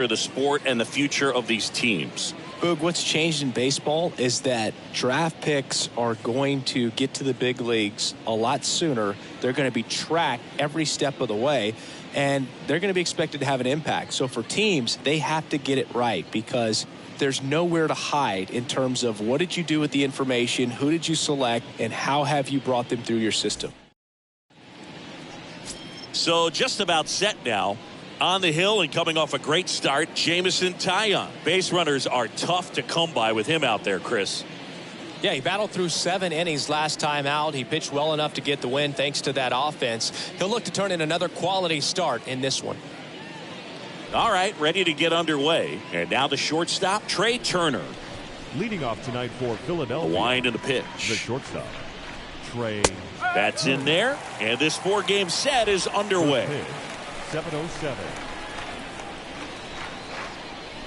the sport and the future of these teams. Boog, what's changed in baseball is that draft picks are going to get to the big leagues a lot sooner. They're going to be tracked every step of the way, and they're going to be expected to have an impact. So for teams, they have to get it right because there's nowhere to hide in terms of what did you do with the information, who did you select, and how have you brought them through your system. So just about set now. On the hill and coming off a great start, Jamison Taillon. Base runners are tough to come by with him out there, Chris. Yeah, he battled through 7 innings last time out. He pitched well enough to get the win thanks to that offense. He'll look to turn in another quality start in this one. All right, ready to get underway. And now the shortstop, Trey Turner. Leading off tonight for Philadelphia. The wind and the pitch. The shortstop, Trey. That's in there. And this 4-game set is underway. 7:07.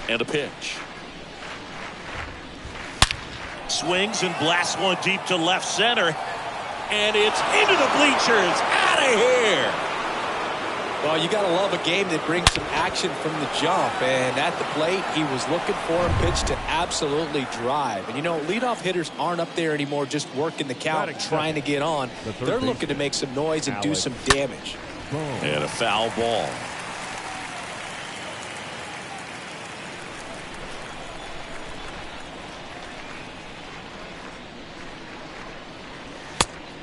And a pitch. Swings and blasts one deep to left center. And it's into the bleachers. Out of here. Well, you got to love a game that brings some action from the jump. And at the plate, he was looking for a pitch to absolutely drive. And, you know, leadoff hitters aren't up there anymore just working the count and trying to get on. They're looking to make some noise and do some damage. And a foul ball.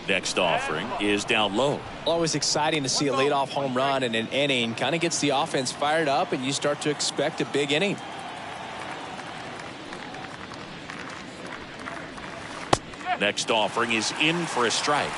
Next offering is down low. Always exciting to see a leadoff home run in an inning. Kind of gets the offense fired up, and you start to expect a big inning. Next offering is in for a strike.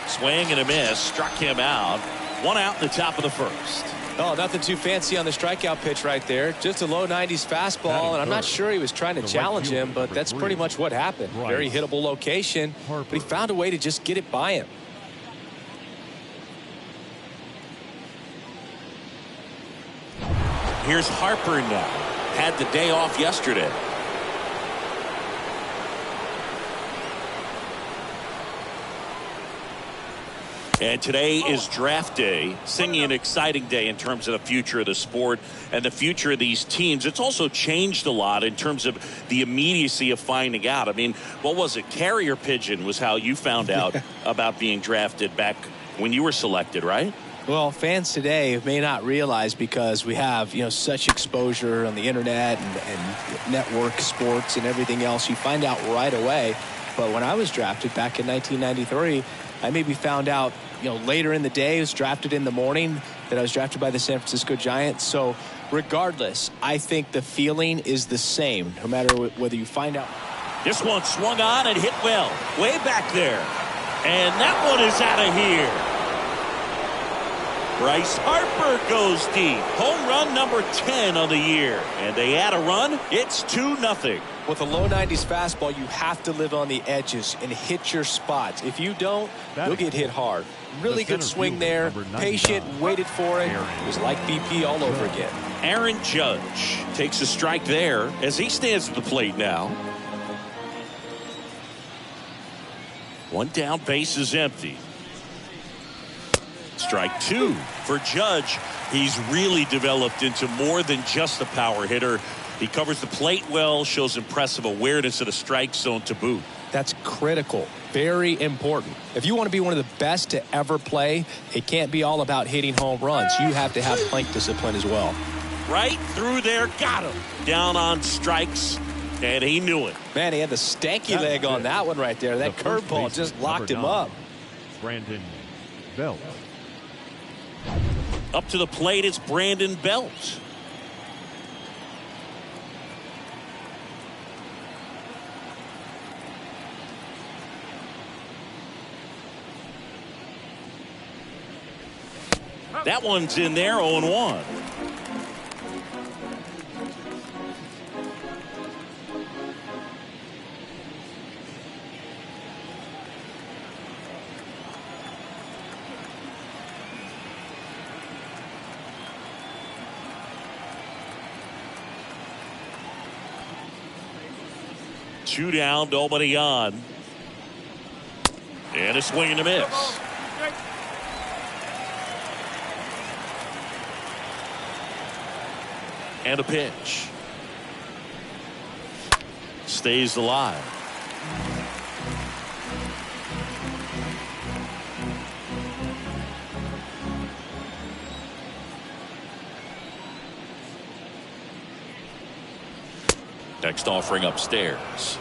Swing and a miss, struck him out. 1 out in the top of the first. Oh, nothing too fancy on the strikeout pitch right there. Just a low 90s fastball, and I'm not sure he was trying to challenge him, but that's pretty much what happened. Very hittable location, but he found a way to just get it by him. Here's Harper now. Had the day off yesterday. And today is draft day, singing an exciting day in terms of the future of the sport and the future of these teams. It's also changed a lot in terms of the immediacy of finding out. I mean, what was it? Carrier pigeon was how you found out about being drafted back when you were selected, right? Well, fans today may not realize because we have, you know, such exposure on the internet and network sports and everything else. You find out right away. But when I was drafted back in 1993, I maybe found out, you know, later in the day. I was drafted in the morning that I was drafted by the San Francisco Giants. So regardless, I think the feeling is the same no matter whether you find out. This one swung on and hit well way back there, and that one is out of here. Bryce Harper goes deep. Home run number 10 on the year, and they add a run. It's 2-0. With a low 90s fastball, you have to live on the edges and hit your spots. If you don't, you'll get hit hard. Really good swing there. Patient, waited for it. It was like BP all over again. Aaron Judge takes a strike there as he stands at the plate now. One down, base is empty. Strike 2 for Judge. He's really developed into more than just a power hitter. He covers the plate well, shows impressive awareness of the strike zone to boot. That's critical. Very important. If you want to be one of the best to ever play, it can't be all about hitting home runs. You have to have plate discipline as well. Right through there, got him. Down on strikes, and he knew it. Man, he had the stanky leg on that one right there. That curveball just locked him up. Brandon Belt. Up to the plate, it's Brandon Belt. That one's in there, 0-1. 2 down, nobody on. And a swing and a miss. And a pitch. Stays alive. Next offering upstairs.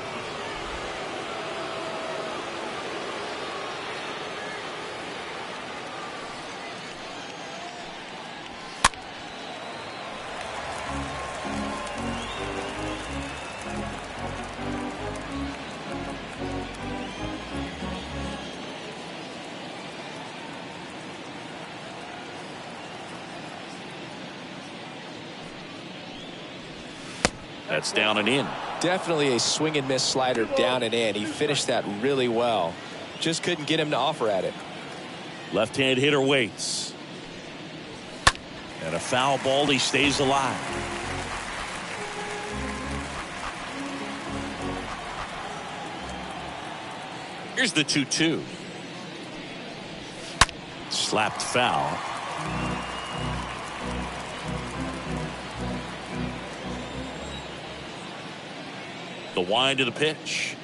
That's down and in. Definitely a swing and miss slider down and in. He finished that really well. Just couldn't get him to offer at it. Left-hand hitter waits. And a foul ball. He stays alive. Here's the 2-2. Slapped foul. The wind of the pitch.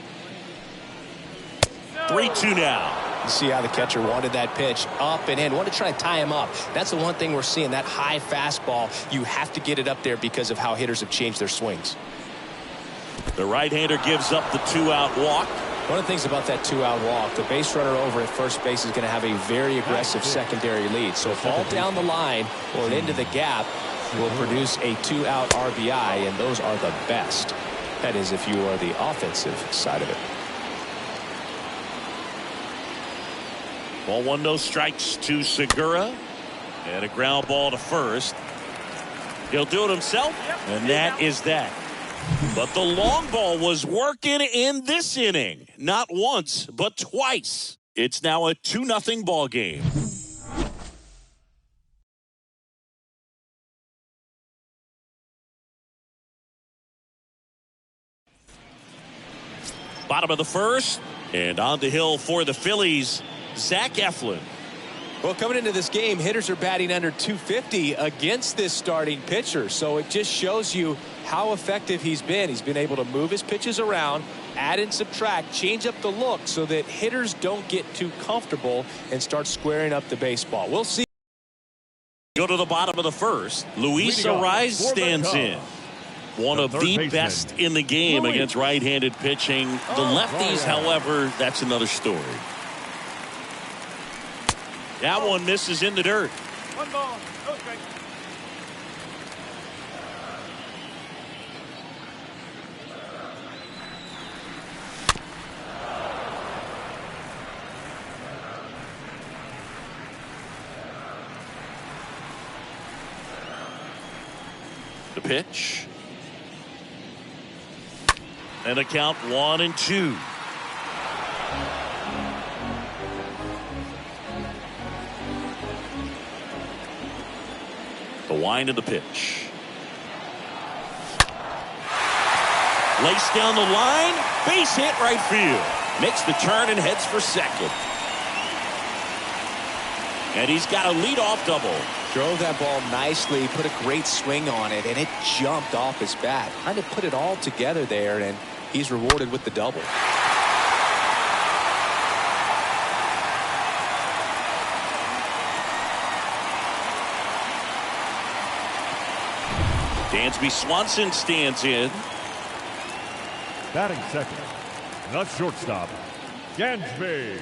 3-2 now. You see how the catcher wanted that pitch up and in. Wanted to try to tie him up. That's the one thing we're seeing. That high fastball. You have to get it up there because of how hitters have changed their swings. The right-hander gives up the 2-out walk. One of the things about that 2-out walk, the base runner over at first base is going to have a very aggressive secondary lead. So a ball down the line or into the gap will produce a 2-out RBI, and those are the best. That is if you are the offensive side of it. Ball 1, no strikes to Segura. And a ground ball to first. He'll do it himself, and that is that. But the long ball was working in this inning. Not once, but twice. It's now a 2-0 ball game. Bottom of the first, and on the hill for the Phillies, Zach Eflin. Well, coming into this game, hitters are batting under 250 against this starting pitcher. So it just shows you how effective he's been. He's been able to move his pitches around, add and subtract, change up the look so that hitters don't get too comfortable and start squaring up the baseball. We'll see. Go to the bottom of the first. Luis Arraez stands in. One of the best in the game against right-handed pitching. The lefties, however, that's another story. That one misses in the dirt. 1 ball, no strike. The pitch. And the count 1-2. The wind of the pitch. Laced down the line. Base hit right field. Makes the turn and heads for second. And he's got a leadoff double. Drove that ball nicely, put a great swing on it, and it jumped off his bat. Kind of put it all together there, and he's rewarded with the double. Dansby Swanson stands in. Batting second, the shortstop, Dansby.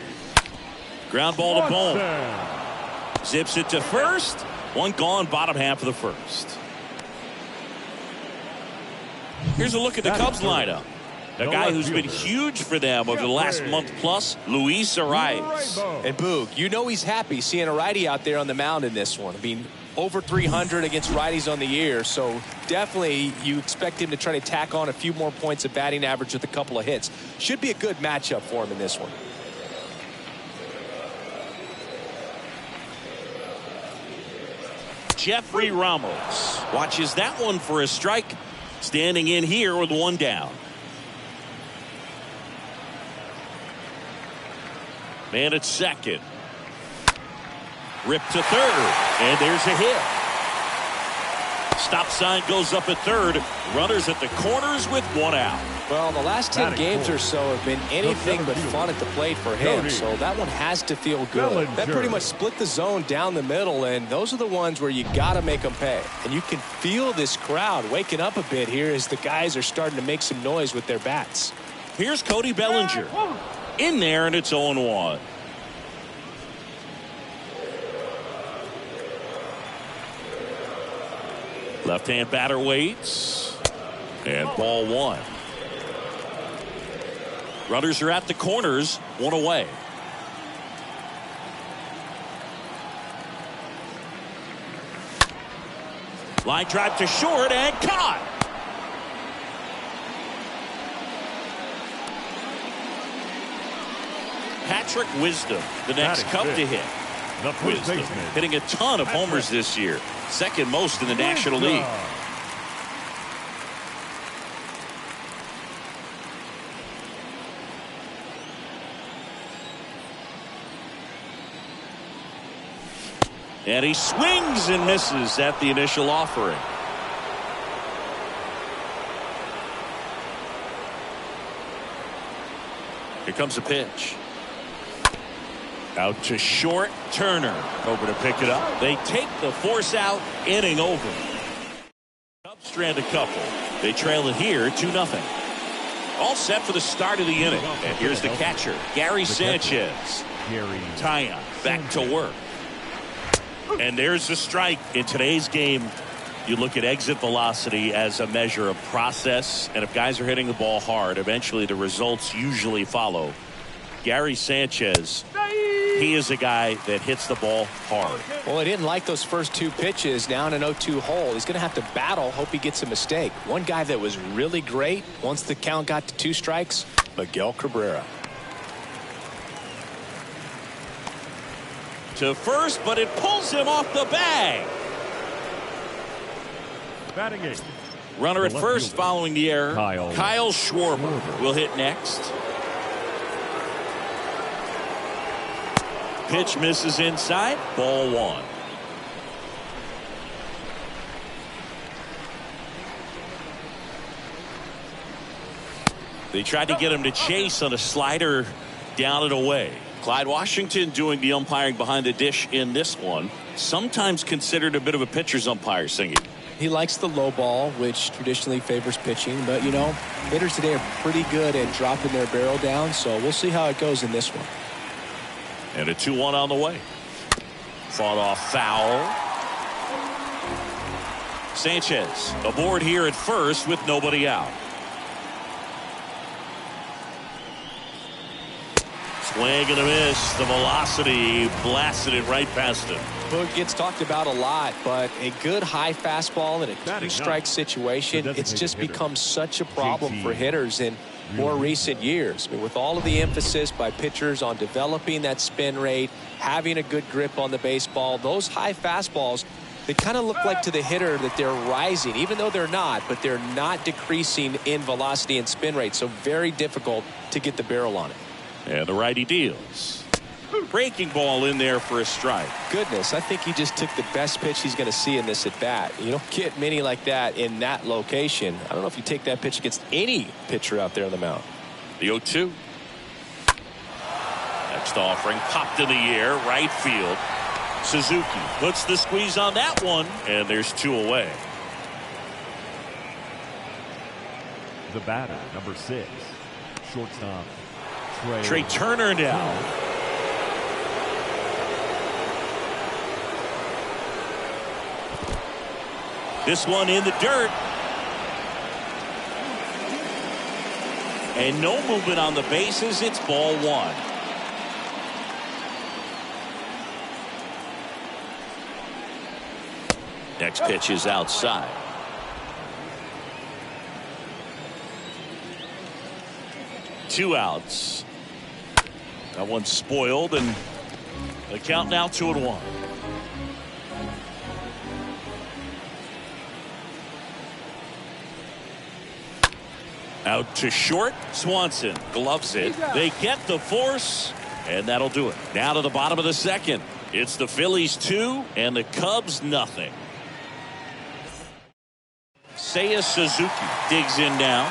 Ground ball to Bone. Swanson. Zips it to first. One gone, bottom half of the first. Here's a look at the Cubs lineup. A guy who's been huge for them over the last month plus, Luis Arraez. And Boog, you know he's happy seeing a righty out there on the mound in this one. I mean, over 300 against righties on the year, so definitely you expect him to try to tack on a few more points of batting average with a couple of hits. Should be a good matchup for him in this one. Jeffrey Ramos watches that one for a strike. Standing in here with 1 down. Man at second. Rip to third. And there's a hit. Stop sign goes up at third. Runners at the corners with one out. Well, the last 10 games or so have been anything but fun at the plate for him, so that one has to feel good. That pretty much split the zone down the middle, and those are the ones where you got to make them pay. And you can feel this crowd waking up a bit here as the guys are starting to make some noise with their bats. Here's Cody Bellinger. In there, and it's 0-1. Left-hand batter waits. And ball one. Runners are at the corners, one away. Line drive to short and caught. Patrick Wisdom, the next Cub to hit. Wisdom hitting a ton of homers this year. Second most in the National League. And he swings and misses at the initial offering. Here comes a pitch. Out to short. Turner over to pick it up. They take the force out. Inning over. Cubs strand a couple. They trail it here 2-0. All set for the start of the inning. And here's the catcher, Gary Sanchez. Taillon back to work. And there's the strike. In today's game, you look at exit velocity as a measure of process. And if guys are hitting the ball hard, eventually the results usually follow. Gary Sanchez, he is a guy that hits the ball hard. Well, he didn't like those first two pitches. Now in an 0-2 hole, he's going to have to battle, hope he gets a mistake. One guy that was really great once the count got to 2 strikes, Miguel Cabrera. To first, but it pulls him off the bag. Batting 8. Runner at first following the error. Kyle Schwarber will hit next. Pitch misses inside. Ball one. They tried to get him to chase on a slider down and away. Clyde Washington doing the umpiring behind the dish in this one. Sometimes considered a bit of a pitcher's umpire, singing. He likes the low ball, which traditionally favors pitching. But, you know, hitters today are pretty good at dropping their barrel down. So we'll see how it goes in this one. And a 2-1 on the way. Fought off foul. Sanchez aboard here at first with nobody out. Swing and a miss. The velocity blasted it right past him. Well, it gets talked about a lot, but a good high fastball in a 2-strike situation, it's just become such a problem for hitters in more recent years. I mean, with all of the emphasis by pitchers on developing that spin rate, having a good grip on the baseball, those high fastballs, they kind of look like to the hitter that they're rising, even though they're not, but they're not decreasing in velocity and spin rate. So very difficult to get the barrel on it. And the righty deals. Breaking ball in there for a strike. Goodness, I think he just took the best pitch he's going to see in this at bat. You don't get many like that in that location. I don't know if you take that pitch against any pitcher out there on the mound. The 0-2. Next offering popped in the air, right field. Suzuki puts the squeeze on that one, and there's 2 away. The batter, number 6, shortstop Trey Turner now. This one in the dirt. And no movement on the bases. It's ball one. Next pitch is outside. Two outs. That one's spoiled, and the count now 2-1. Out to short. Swanson gloves it. They get the force, And that'll do it. Now to the bottom of the second. It's the Phillies 2 and the Cubs nothing. Seiya Suzuki digs in now.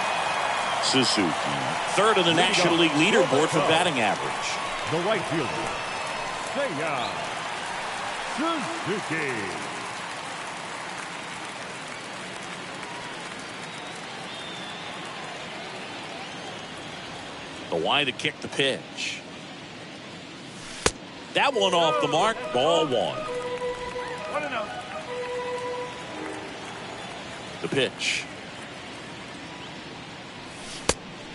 Suzuki, third in the National League leaderboard for batting average. The right fielder, Seiya Suzuki. The line to kick the pitch. That one off the mark. Ball one. 1-0. The pitch.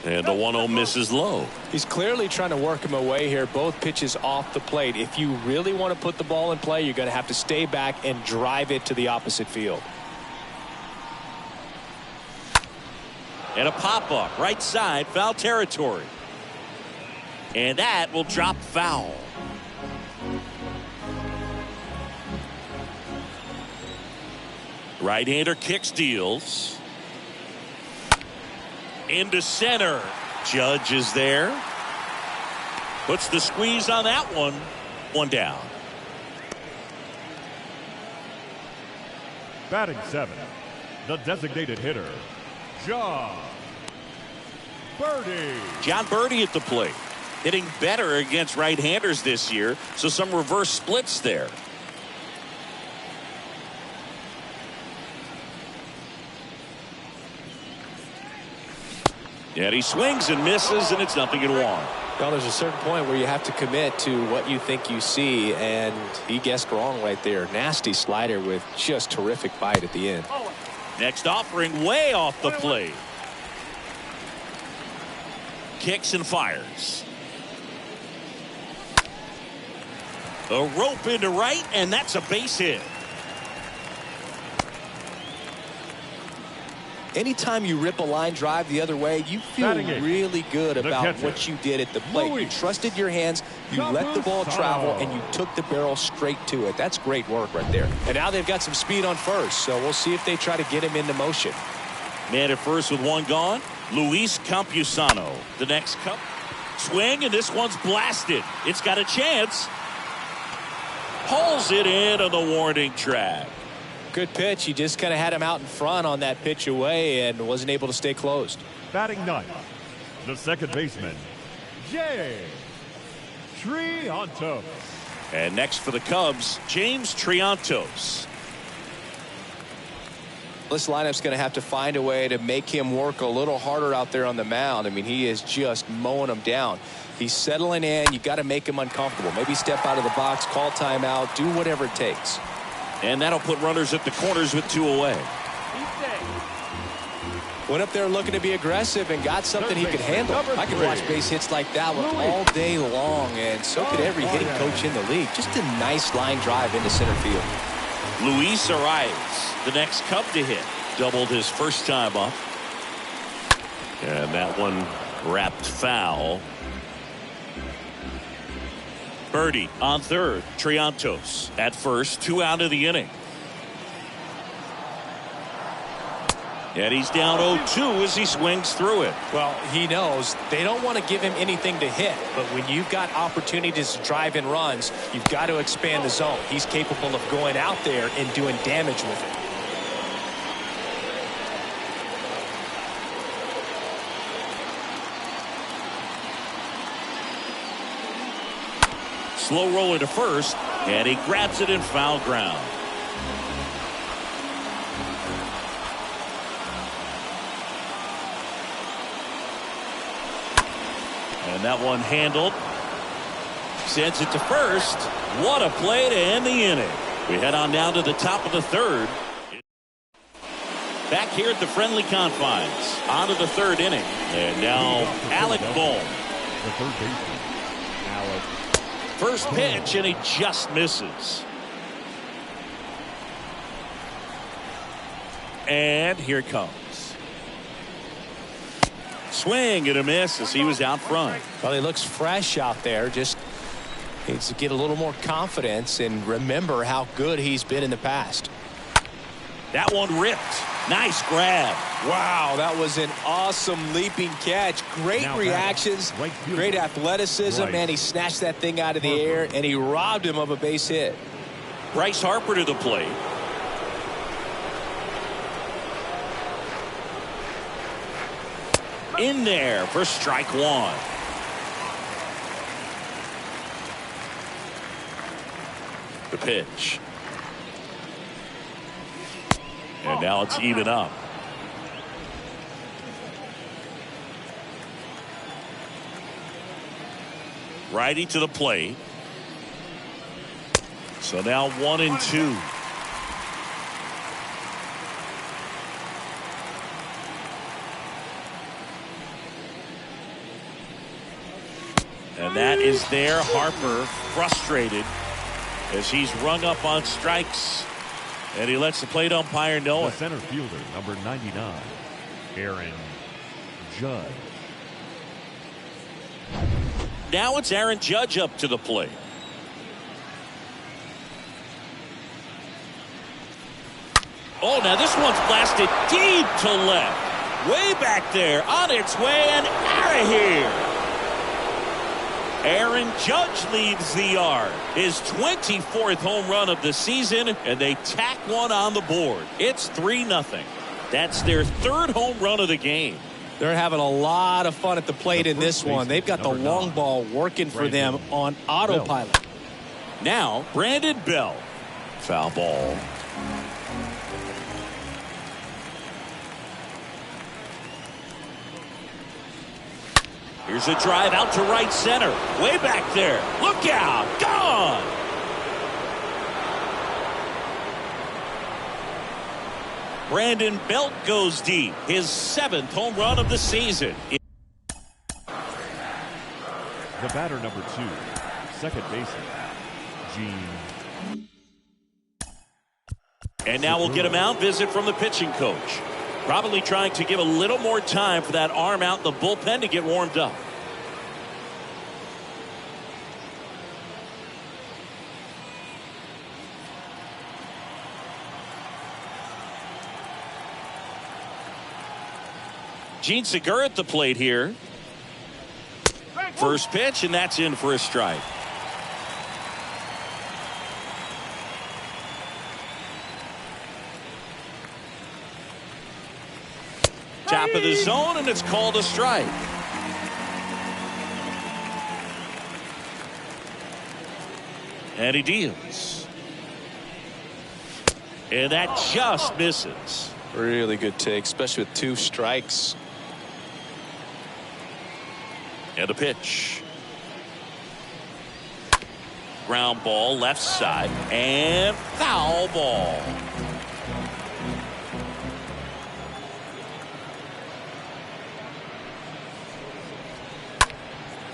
And the 1-0 misses low. He's clearly trying to work him away here. Both pitches off the plate. If you really want to put the ball in play, you're going to have to stay back and drive it to the opposite field. And a pop-up right side, foul territory. And that will drop foul. Right-hander kicks, deals. Into center. Judge is there. Puts the squeeze on that one. One down. Batting 7, the designated hitter, John Birdie. John Birdie at the plate. Hitting better against right-handers this year, so some reverse splits there. And he swings and misses, and it's 0-1. Well, there's a certain point where you have to commit to what you think you see, and he guessed wrong right there. Nasty slider with just terrific bite at the end. Next offering way off the plate. Kicks and fires. A rope into right, and that's a base hit. Anytime you rip a line drive the other way, you feel really good about what you did at the plate. You trusted your hands, you let the ball travel, and you took the barrel straight to it. That's great work right there. And now they've got some speed on first, so we'll see if they try to get him into motion. Man at first with one gone. Luis Campusano. The next swing, and this one's blasted. It's got a chance. Hauls it in on the warning track. Good pitch. He just kind of had him out in front on that pitch away and wasn't able to stay closed. Batting 9, the second baseman, Jay Triantos. And next for the Cubs, James Triantos. This lineup's going to have to find a way to make him work a little harder out there on the mound. I mean, he is just mowing them down. He's settling in. You got to make him uncomfortable. Maybe step out of the box, call timeout, do whatever it takes. And that'll put runners at the corners with 2 away. Went up there looking to be aggressive and got something he could handle. I could watch base hits like that one all day long, and so could every hitting coach in the league. Just a nice line drive into center field. Luis Arias, the next Cub to hit. Doubled his first time up. And that one wrapped foul. Birdie on third. Triantos at first. 2 out of the inning. And he's down 0-2 as he swings through it. Well, he knows they don't want to give him anything to hit, but when you've got opportunities to drive in runs, you've got to expand the zone. He's capable of going out there and doing damage with it. Slow roller to first, and he grabs it in foul ground. And that one handled. Sends it to first. What a play to end the inning. We head on down to the top of the third. Back here at the friendly confines. On to the third inning. And now Alec Bohm. The third baseman, Alec. First pitch, and he just misses. And here it comes. Swing and a miss as he was out front. Well, he looks fresh out there. Just needs to get a little more confidence and remember how good he's been in the past. That one ripped. Nice grab. Wow, that was an awesome leaping catch. Great Now reactions, right fielder, great athleticism, Bryce man. He snatched that thing out of the Harper. air, and he robbed him of a base hit. Bryce Harper to the plate. In there for strike one. The pitch. And now it's even up. Righty to the plate. So now 1-2. And that is there. Harper frustrated as he's rung up on strikes. And he lets the plate umpire know The it. center fielder, number 99, Aaron Judge. Now it's Aaron Judge up to the plate. Oh, now this one's blasted deep to left. Way back there, on its way and out of here. Aaron Judge leads the yard. His 24th home run of the season, and they tack one on the board. It's 3-0. That's their third home run of the game. They're having a lot of fun at the plate The in this first one. They've got the baseman, long number ball working for them Brandon on autopilot. Now, Brandon Bell. Foul ball. Here's a drive out to right center. Way back there. Look out. Gone. Brandon Belt goes deep. His 7th home run of the season. The batter, number 2, second baseman, Gene. And now we'll get him out. Visit from the pitching coach. Probably trying to give a little more time for that arm out in the bullpen to get warmed up. Gene Segura at the plate here. First pitch, and that's in for a strike. Top of the zone, and it's called a strike. And he deals. And that just misses. Really good take, especially with 2 strikes. And a pitch. Ground ball left side and foul ball.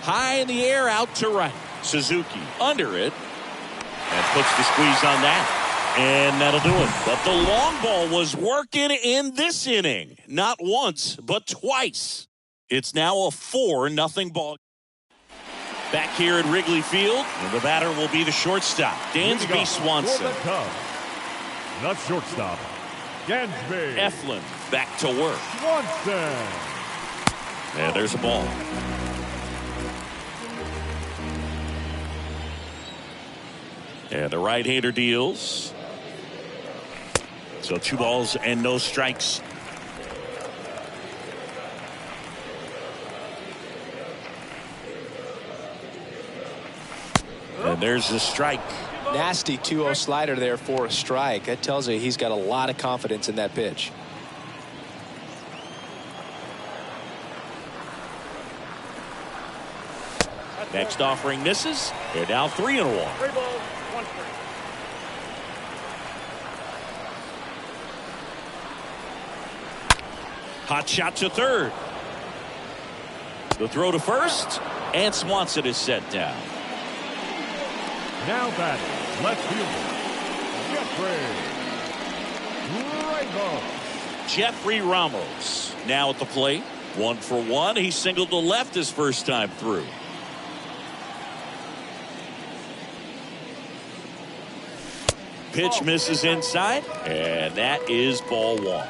High in the air out to right. Suzuki under it and puts the squeeze on that. And that'll do it. But the long ball was working in this inning. Not once, but twice. It's now a 4-0 ball. Back here at Wrigley Field, and the batter will be the shortstop, Dansby Swanson. The shortstop, Dansby Eflin back to work. Swanson. And there's a ball. And the right-hander deals. So 2 balls and no strikes. And there's the strike. Nasty 2-0 slider there for a strike. That tells you he's got a lot of confidence in that pitch. Next offering misses. They're now 3-1. 3 balls, 1 strike. Hot shot to third. The throw to first, and Swanson is set down. Now batting, left fielder, Jeffrey Ramos now at the plate. 1 for 1. He singled to left his first time through. Pitch misses inside, and that is ball 1.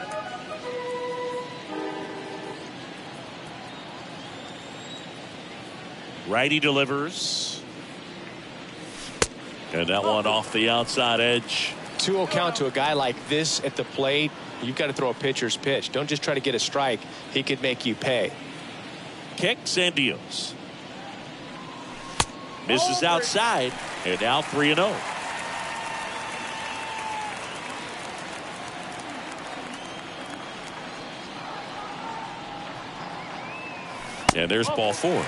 Righty delivers. And that one off the outside edge. 2-0 count to a guy like this at the plate. You've got to throw a pitcher's pitch. Don't just try to get a strike. He could make you pay. Kicks and deals. Misses outside. And now 3-0. And there's ball 4.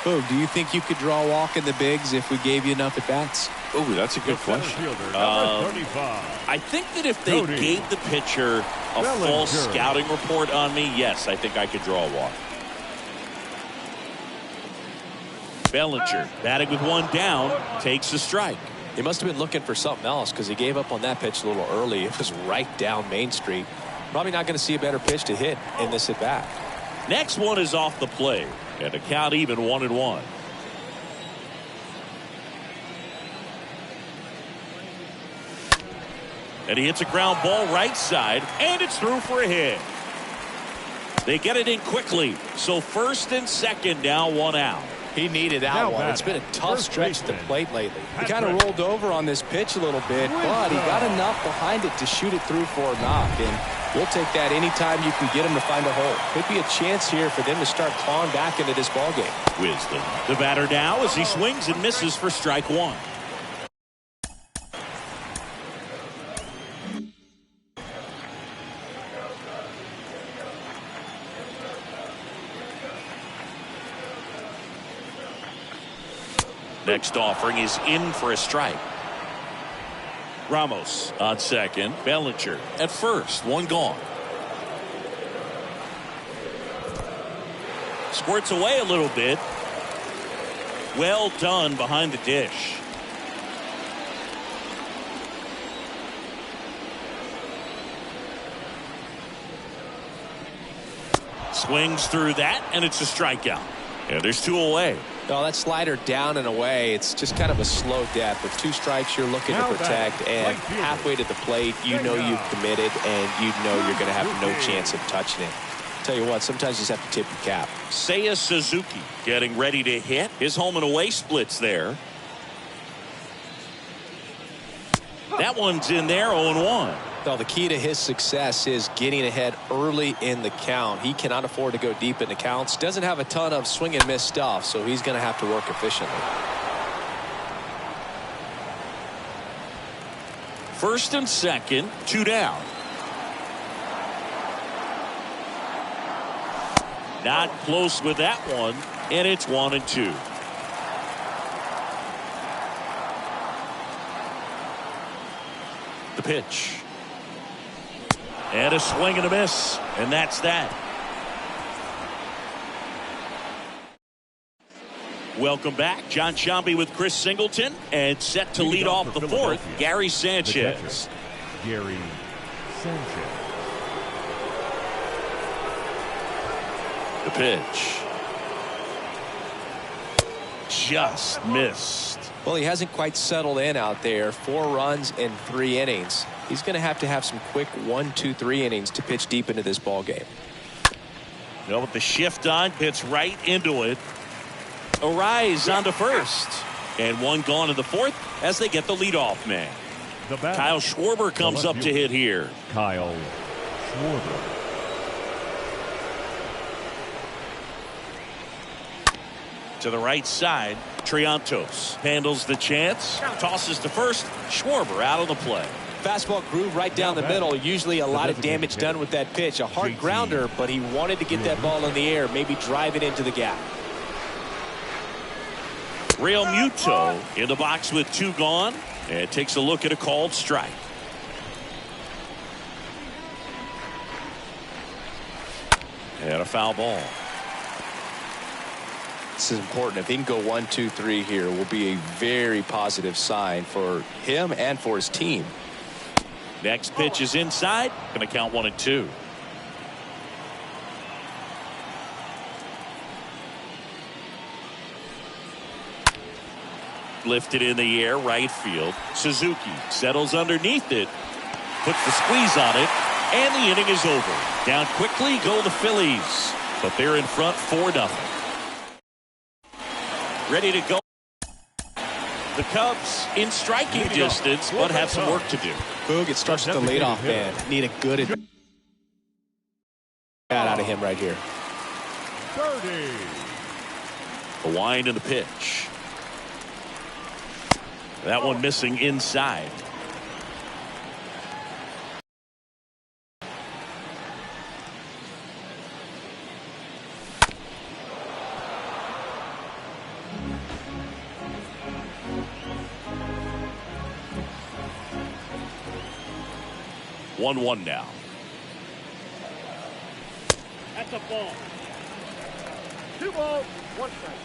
Oh, do you think you could draw a walk in the bigs if we gave you enough at bats? Oh, that's a good question. I think that if they gave the pitcher a full scouting report on me, yes, I think I could draw a walk. Bellinger batting with one down, takes a strike. He must have been looking for something else because he gave up on that pitch a little early. It was right down Main Street. Probably not going to see a better pitch to hit in this at bat. Next one is off the plate, and the count even 1-1. And he hits a ground ball right side, and it's through for a hit. They get it in quickly, so first and second, now 1 out. He needed that one. It's been a tough stretch at the plate lately. He kind of rolled over on this pitch a little bit, but he got enough behind it to shoot it through for a knock. And we'll take that anytime you can get him to find a hole. Could be a chance here for them to start clawing back into this ballgame. Wisdom. The batter now as he swings and misses for strike 1. Next offering is in for a strike. Ramos on second. Bellinger at first. One gone. Squirts away a little bit. Well done behind the dish. Swings through that, and it's a strikeout. Yeah, there's 2 away. No, that slider down and away, it's just kind of a slow death. With 2 strikes you're looking to protect, and halfway to the plate you know you've committed and you know you're going to have no chance of touching it. Tell you what, sometimes you just have to tip your cap. Seiya Suzuki getting ready to hit. His home and away splits there. That one's in there, 0-1. Well, the key to his success is getting ahead early in the count. He cannot afford to go deep in the counts. Doesn't have a ton of swing and miss stuff, so he's going to have to work efficiently. First and second, 2 down. Not close with that one, and it's 1-2. The pitch. And a swing and a miss. And that's that. Welcome back. John Sciambi with Chris Singleton. And set to lead off the 4th, Gary Sanchez. Gary Sanchez. The pitch. Just missed. Well, he hasn't quite settled in out there. 4 runs in 3 innings. He's going to have some quick 1, 2, 3 innings to pitch deep into this ball game. Well, with the shift on, hits right into it. A rise onto first. And 1 gone in the 4th as they get the leadoff man. Kyle Schwarber comes up to hit here. Kyle Schwarber. To the right side, Triantos handles the chance, tosses to first. Schwarber out on the play. Fastball groove right down the middle. Usually a lot of damage done with that pitch. A hard grounder, but he wanted to get that ball in the air, maybe drive it into the gap. Real Muto in the box with 2 gone, and takes a look at a called strike. And a foul ball. This is important. If he can go 1, 2, 3 here, will be a very positive sign for him and for his team. Next pitch is inside. Going to count 1-2. Lifted in the air, right field. Suzuki settles underneath it. Puts the squeeze on it. And the inning is over. Down quickly go the Phillies. But they're in front 4-0. ready to go. The Cubs in striking distance, but have some work to do. Boog, it starts with the leadoff man. Need a good out of him right here. 30. The wind and the pitch. That one missing inside. One now. That's a ball. 2 balls, 1 strike.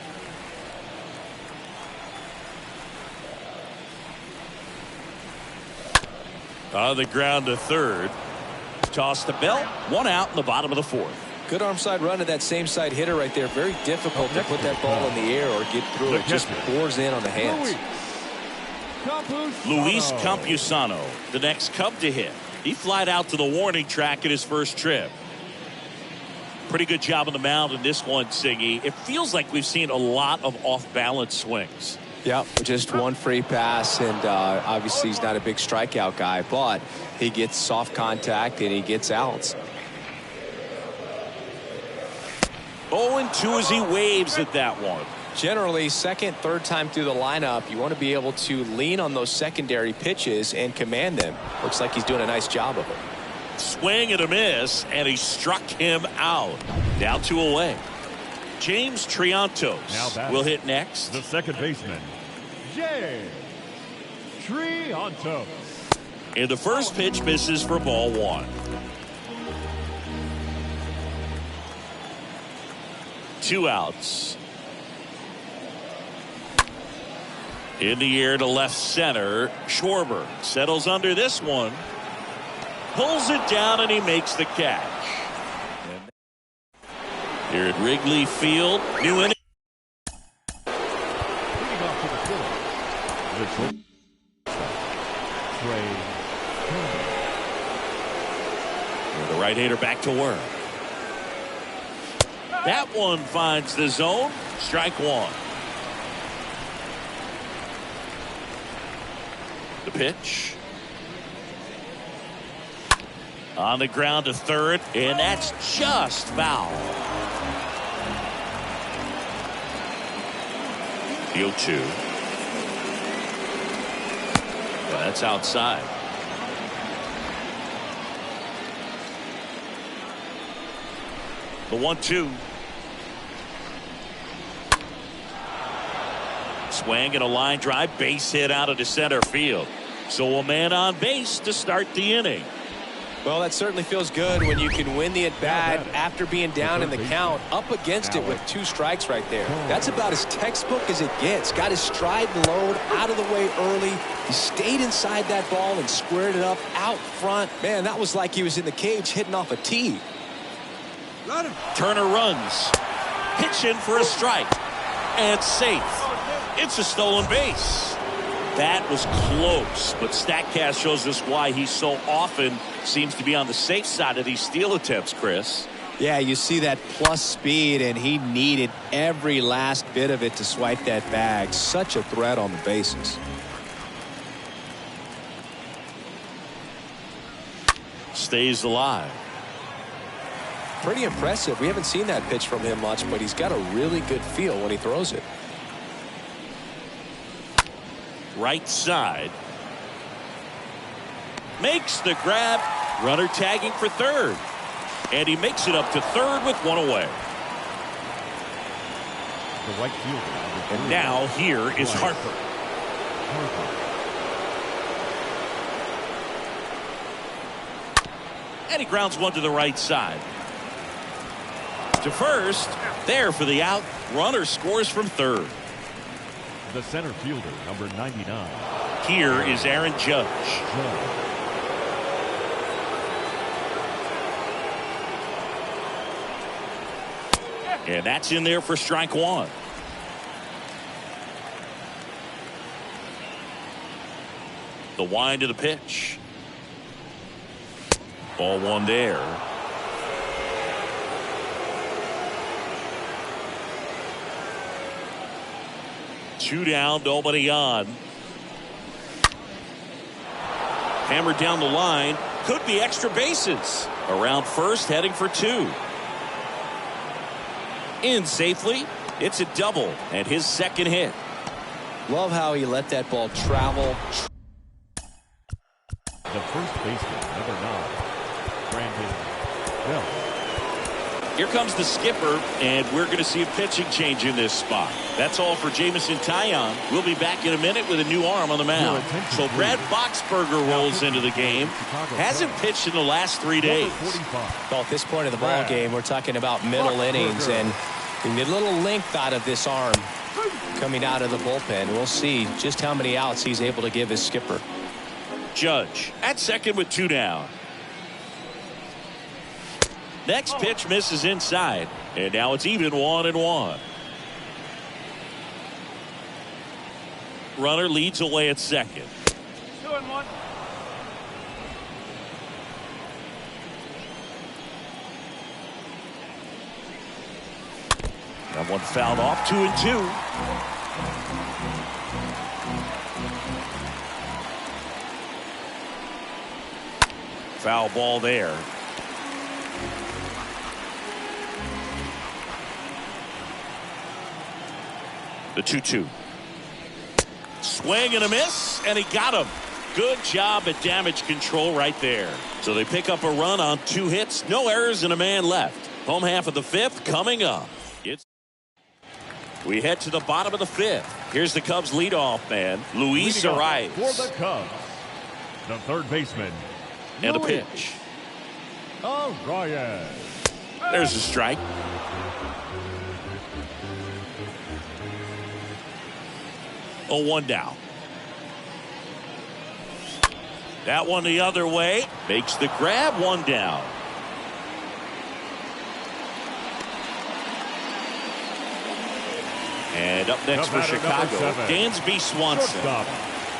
On the ground to third. Toss the belt. 1 out in the bottom of the 4th. Good arm side run to that same side hitter right there. Very difficult to put that ball in the air or get through it. Just pours in on the hands. Luis Campusano, the next Cub to hit. He flied out to the warning track at his first trip. Pretty good job on the mound in this one, Singy. It feels like we've seen a lot of off-balance swings. Yep, just one free pass, and obviously he's not a big strikeout guy, but he gets soft contact and he gets outs. 0-2 as he waves at that one. Generally, second, third time through the lineup, you want to be able to lean on those secondary pitches and command them. Looks like he's doing a nice job of it. Swing and a miss, and he struck him out. Now 2 away. James Triantos will hit next. The second baseman, James Triantos. And the first pitch misses for ball 1. 2 outs. In the air to left center. Schwarber settles under this one. Pulls it down and he makes the catch. Here at Wrigley Field, new inning. Leading off to the Phillies, The right-hander back to work. That one finds the zone. Strike 1. The pitch. On the ground to third, and that's just foul. The 0-2. Well, that's outside. The 1-2. Swing and a line drive, base hit out of the center field. So a man on base to start the inning. Well, that certainly feels good when you can win the at-bat after being down in the count, up against it with 2 strikes right there. That's about as textbook as it gets. Got his stride and load out of the way early. He stayed inside that ball and squared it up out front. Man, that was like he was in the cage hitting off a tee. Turner runs. Pitching for a strike. And safe. It's a stolen base. That was close, but StatCast shows us why he so often seems to be on the safe side of these steal attempts, Chris. Yeah, you see that plus speed, and he needed every last bit of it to swipe that bag. Such a threat on the bases. Stays alive. Pretty impressive. We haven't seen that pitch from him much, but he's got a really good feel when he throws it. Right side. Makes the grab. Runner tagging for third. And he makes it up to third with 1 away. the right fielder. And now here is Harper. And he grounds one to the right side. To first. There for the out. Runner scores from third. The center fielder, number 99. Here is Aaron Judge. And that's in there for strike one. The wind of the pitch. Ball one there. 2 down, nobody on. Hammered down the line. Could be extra bases. Around first, heading for 2. In safely. It's a double and his second hit. Love how he let that ball travel. The first baseman, number 9, Brandon Bell. Here comes the skipper, and we're going to see a pitching change in this spot. That's all for Jamison Taillon. We'll be back in a minute with a new arm on the mound. So Brad Boxberger rolls into the game. Hasn't pitched in the last 3 days. Well, at this point of the ball game, we're talking about middle innings, and we need a little length out of this arm coming out of the bullpen. We'll see just how many outs he's able to give his skipper. Judge at second with 2 down. Next pitch misses inside, and now it's even 1-1. Runner leads away at second. 2-1. That one fouled off. 2-2. Foul ball there. The 2-2. Swing and a miss, and he got him. Good job at damage control right there. So they pick up a run on 2 hits, no errors, and a man left. Home half of the 5th coming up. We head to the bottom of the 5th. Here's the Cubs leadoff man, Luis Arias. For the Cubs, the third baseman. And a pitch. Arias. There's a strike. Oh, 1 down. That one the other way. Makes the grab. 1 down. And up next for Chicago, Dansby Swanson.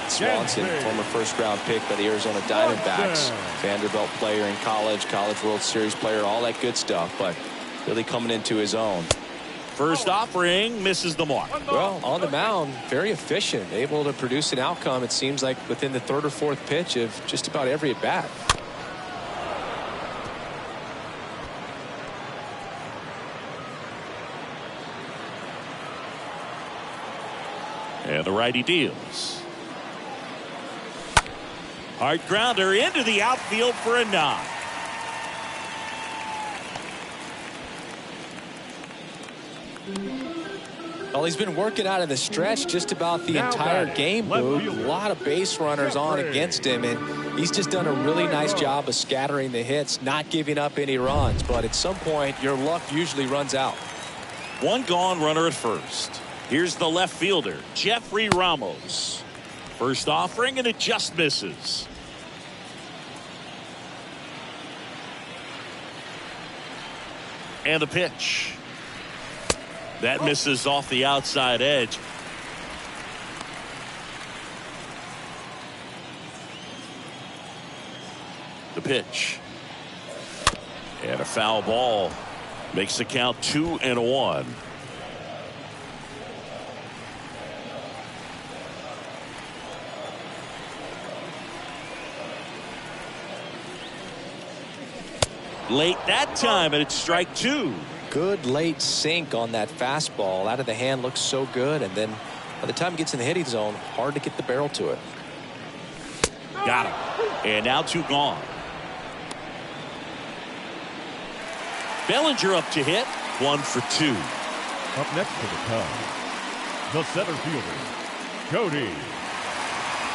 Swanson, former first-round pick by the Arizona Diamondbacks. Vanderbilt player in college, College World Series player, all that good stuff, but really coming into his own. First offering misses the mark. Well, on the mound, very efficient, able to produce an outcome, it seems like, within the 3rd or 4th pitch of just about every at-bat. And the righty deals. Hard grounder into the outfield for a knock. Well, he's been working out of the stretch just about the entire game, Boog. A lot of base runners on against him, and he's just done a really nice job of scattering the hits, not giving up any runs. But at some point, your luck usually runs out. 1 gone, runner at first. Here's the left fielder, Jeffrey Ramos. First offering, and it just misses. And the pitch. That misses off the outside edge. The pitch. And a foul ball. Makes the count 2-1. Late that time, and it's strike 2. Good late sink on that fastball. Out of the hand, looks so good, and then by the time it gets in the hitting zone, hard to get the barrel to it. Got him. And now 2 gone. Bellinger up to hit. 1 for 2. Up next for the Cubs, the center fielder, Cody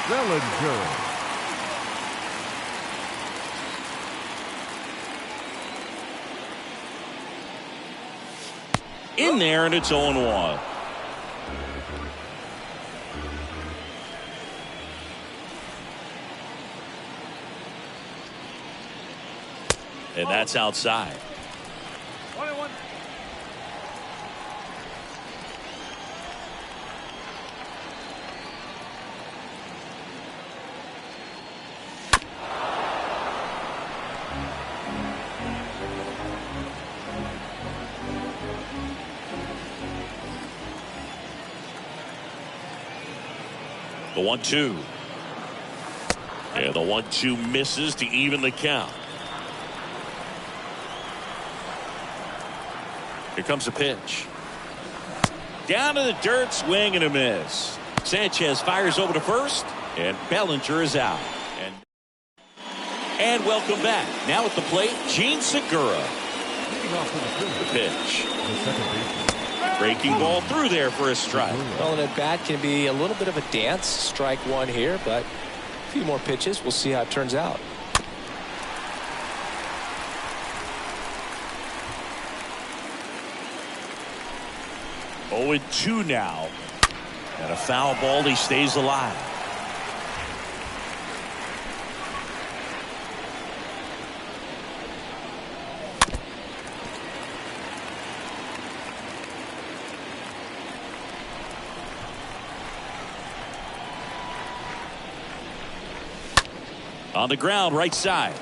Bellinger. In there, and it's 0-1. And that's outside. 21. The 1-2. And the 1-2 misses to even the count. Here comes a pitch. Down to the dirt, swing and a miss. Sanchez fires over to first, and Bellinger is out. And welcome back. Now at the plate, Gene Segura. The pitch. Breaking ball through there for a strike. Well, an at-bat can be a little bit of a dance. Strike one here, but a few more pitches. We'll see how it turns out. Oh, 2 now. And a foul ball. He stays alive. On the ground, right side.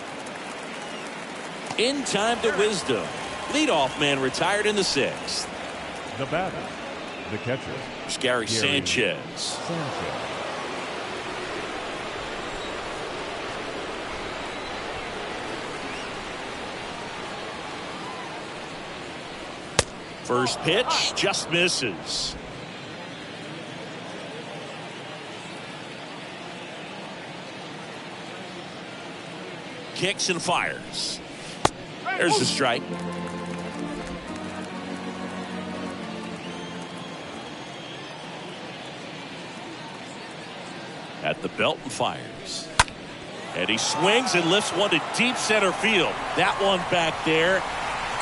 In time to Wisdom. Leadoff man retired in the 6th. The batter, the catcher, Gary Sanchez. First pitch just misses. Kicks and fires. There's the strike. At the belt and fires. And he swings and lifts one to deep center field. That one back there.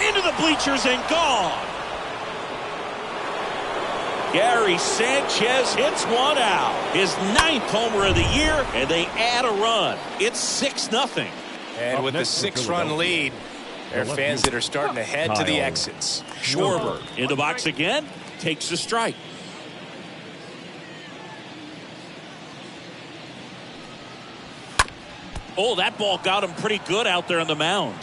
Into the bleachers and gone. Gary Sanchez hits one out. His 9th homer of the year, and they add a run. It's 6-0. And with the 6-run lead, there are fans that are starting to head to the exits. Schwarber in the box again, takes the strike. Oh, that ball got him pretty good out there on the mound.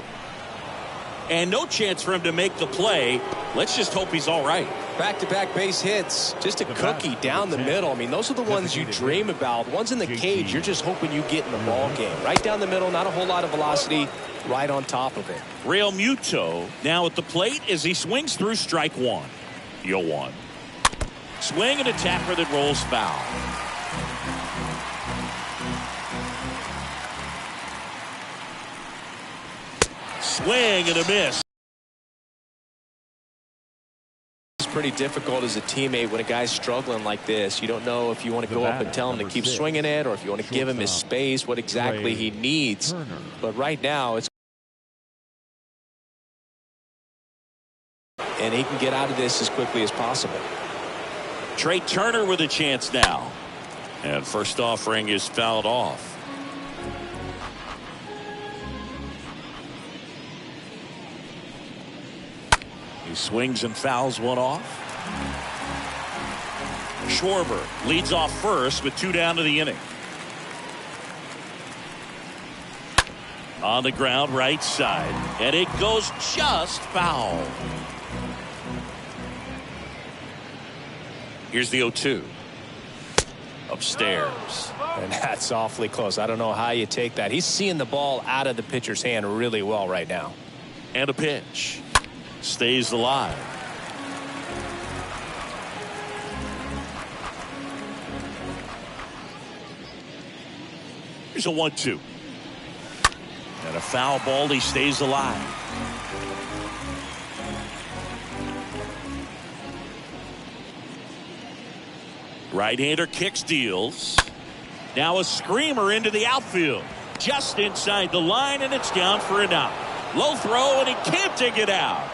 And no chance for him to make the play. Let's just hope he's all right. Back-to-back base hits. Just a cookie down the middle. I mean, those are the ones you dream about. Ones in the cage, you're just hoping you get in the ball game. Right down the middle, not a whole lot of velocity, right on top of it. Real Muto now at the plate as he swings through strike one. 0-1. Swing and a tapper that rolls foul. Swing and a miss. It's pretty difficult as a teammate when a guy's struggling like this. You don't know if you want to go up and tell him to keep swinging it, or if you want to give him his space, what exactly he needs. But right now, it's and he can get out of this as quickly as possible. Trey Turner with a chance now. And first offering is fouled off. He swings and fouls one off. Schwarber leads off first with 2 down to the inning. On the ground, right side. And it goes just foul. Here's the 0-2. Upstairs. And that's awfully close. I don't know how you take that. He's seeing the ball out of the pitcher's hand really well right now. And a pitch. Stays alive. Here's a 1-2. And a foul ball. He stays alive. Right-hander kicks, deals. Now a screamer into the outfield. Just inside the line, and it's down for an out. Low throw, and he can't dig it out.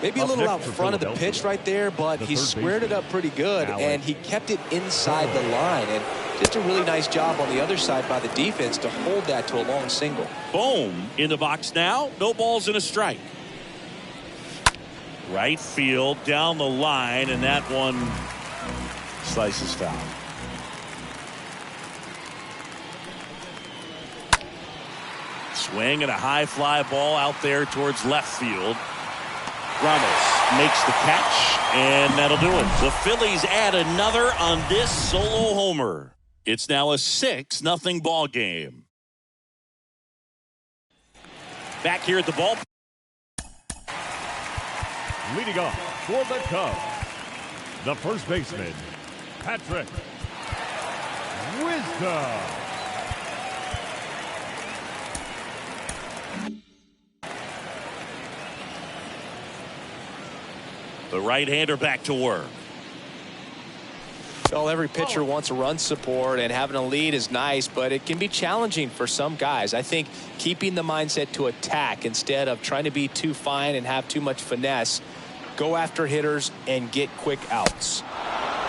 Maybe a little out front of the pitch right there, but he squared it up pretty good, and he kept it inside the line. And just a really nice job on the other side by the defense to hold that to a long single. Boom in the box now. No balls and a strike. Right field down the line, and that one slices foul. Swing and a high fly ball out there towards left field. Ramos makes the catch, and that'll do it. The Phillies add another on this solo homer. It's now a 6-0 ball game. Back here at the ball. Leading off for the Cubs, the first baseman, Patrick Wisdom. The right-hander back to work. Well, every pitcher wants a run support, and having a lead is nice, but it can be challenging for some guys. I think keeping the mindset to attack instead of trying to be too fine and have too much finesse, go after hitters and get quick outs.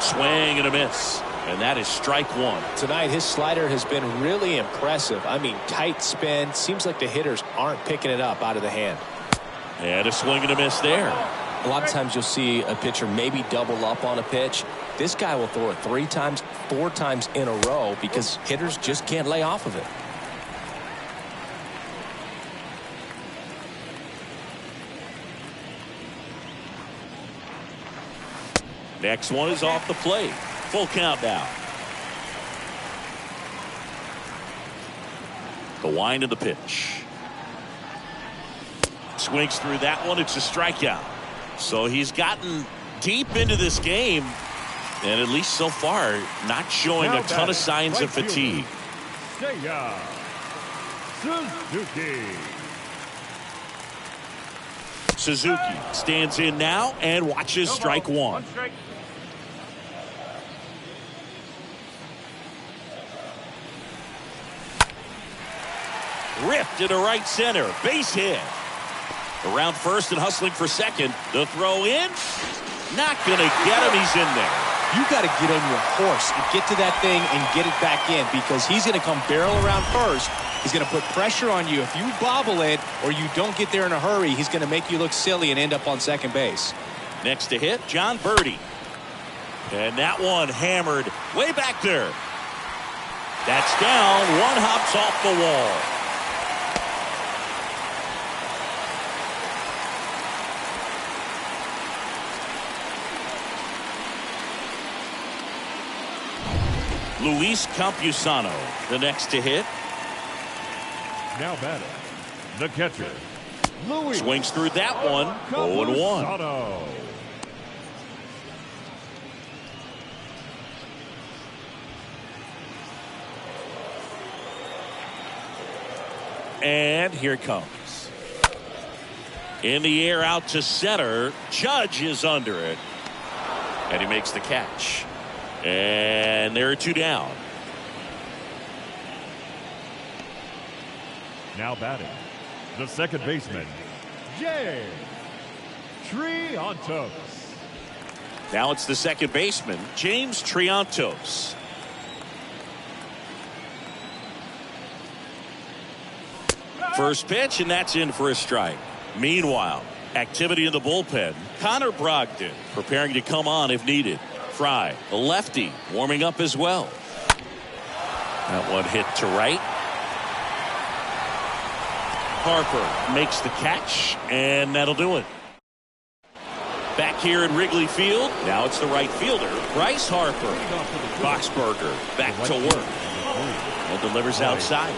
Swing and a miss, and that is strike one. Tonight, his slider has been really impressive. I mean, tight spin. Seems like the hitters aren't picking it up out of the hand. And a swing and a miss there. A lot of times you'll see a pitcher maybe double up on a pitch. This guy will throw it 3 times, 4 times in a row because hitters just can't lay off of it. Next one is off the plate. Full count now. The wind of the pitch. Swings through that one. It's a strikeout. So he's gotten deep into this game, and at least so far, not showing a ton of signs of fatigue. Suzuki stands in now and watches strike one. Ripped into right center. Base hit. Around first and hustling for second. The throw in. Not going to get him. He's in there. You got to get on your horse and get to that thing and get it back in, because he's going to come barrel around first. He's going to put pressure on you. If you bobble it or you don't get there in a hurry, he's going to make you look silly and end up on second base. Next to hit, John Birdie. And that one hammered way back there. That's down. One hops off the wall. Luis Campusano, the next to hit. Now batting, the catcher, Luis. Swings through that one. 0-1. And here it comes. In the air out to center. Judge is under it. And he makes the catch. And there are 2 down. Now batting, the second baseman, Jay Triantos. Now it's the second baseman, James Triantos. First pitch, and that's in for a strike. Meanwhile, activity in the bullpen. Connor Brogdon preparing to come on if needed. Fry, a lefty, warming up as well. That one hit to right. Harper makes the catch, and that'll do it. Back here at Wrigley Field, now it's the right fielder, Bryce Harper. Boxberger back to work and delivers outside.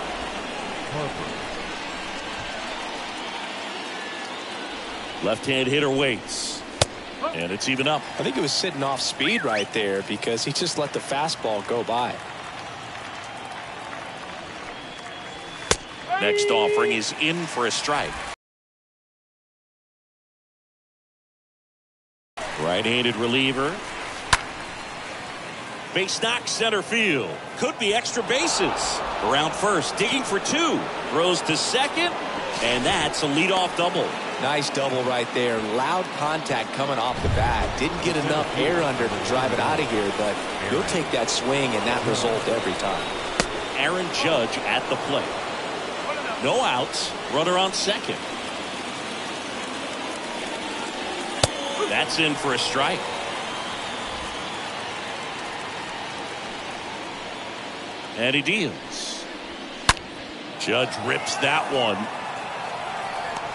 Left-hand hitter waits. And it's even up. I think it was sitting off speed right there because he just let the fastball go by. Next offering is in for a strike. Right-handed reliever. Base knock center field. Could be extra bases. Around first, digging for 2. Throws to second, and that's a leadoff double. Nice double right there. Loud contact coming off the bat. Didn't get enough air under to drive it out of here, but he'll take that swing and that result every time. Aaron Judge at the plate. No outs. Runner on second. That's in for a strike. And he deals. Judge rips that one.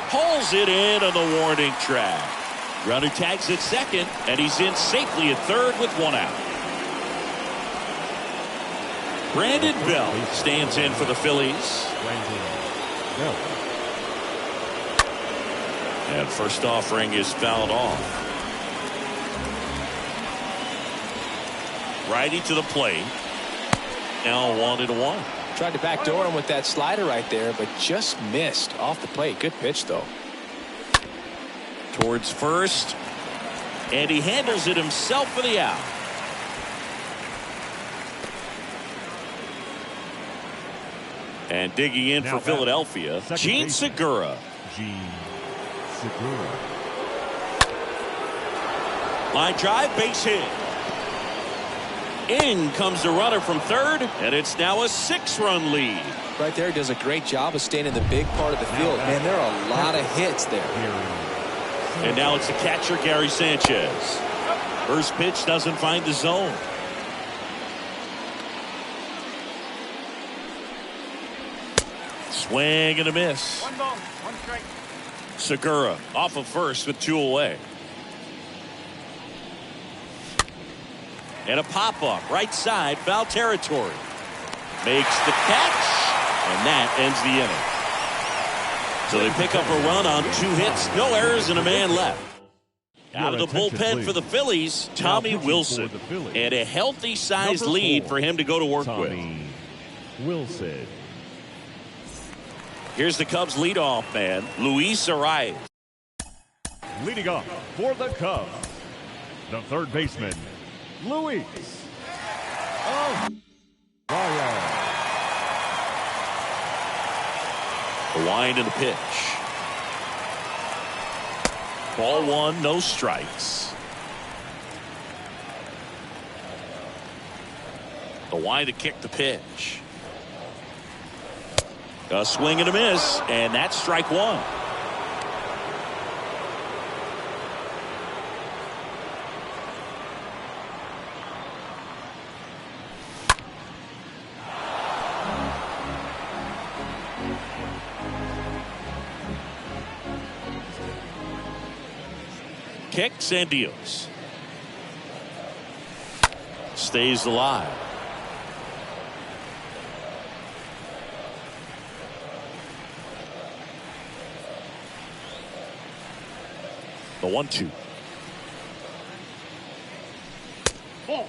Pulls it in on the warning track. Runner tags at second, and he's in safely at third with one out. Brandon Bell stands in for the Phillies. And first offering is fouled off. Righty to the plate. Now 1-1. Tried to backdoor him with that slider right there, but just missed off the plate. Good pitch, though. Towards first. And he handles it himself for the out. And digging in for Philadelphia, Gene Segura. Line drive, base hit. In comes the runner from third, and it's now a 6-run lead. Right there, does a great job of staying in the big part of the field. Man, there are a lot of hits there. And now it's the catcher, Gary Sanchez. First pitch doesn't find the zone. Swing and a miss. 1 ball, 1 strike. Segura off of first with 2 away. And a pop-up right side, foul territory. Makes the catch, and that ends the inning. So they pick up a run on 2 hits, no errors, and a man left. Out of the bullpen for the Phillies, Tommy Wilson. And a healthy-sized lead for him to go to work with. Wilson. Here's the Cubs leadoff man, Luis Arias. Leading off for the Cubs, the third baseman, Luis Arias. The wind and the pitch. Ball 1, no strikes. The wind to kick the pitch. A swing and a miss, and that's strike 1. Kicks and deals. Stays alive. The 1-2. Ball.